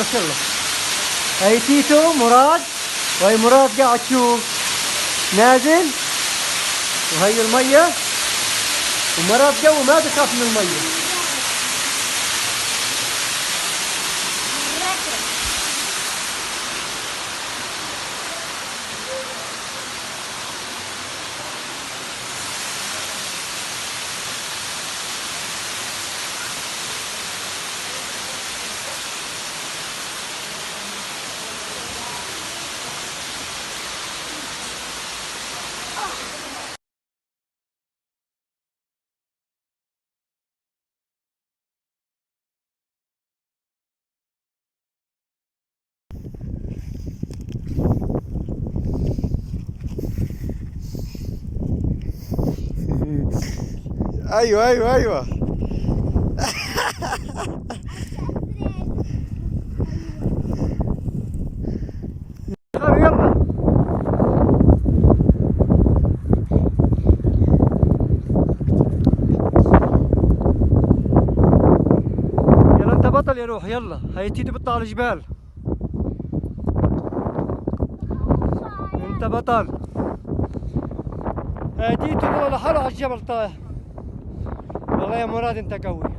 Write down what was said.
ما شاء الله. هاي تيتو مراد، وهي مراد قاعد شوف نازل، وهي المية، ومراد جو ما بخاف من المية. ايوه ايوه ايوه. يلا يلا انت بطل يا روح، يلا هاي تيتو بتطلع على الجبال. انت بطل. هاي تيتو طلع لحاله على الجبل طايح. والله يا مراد انت قوي.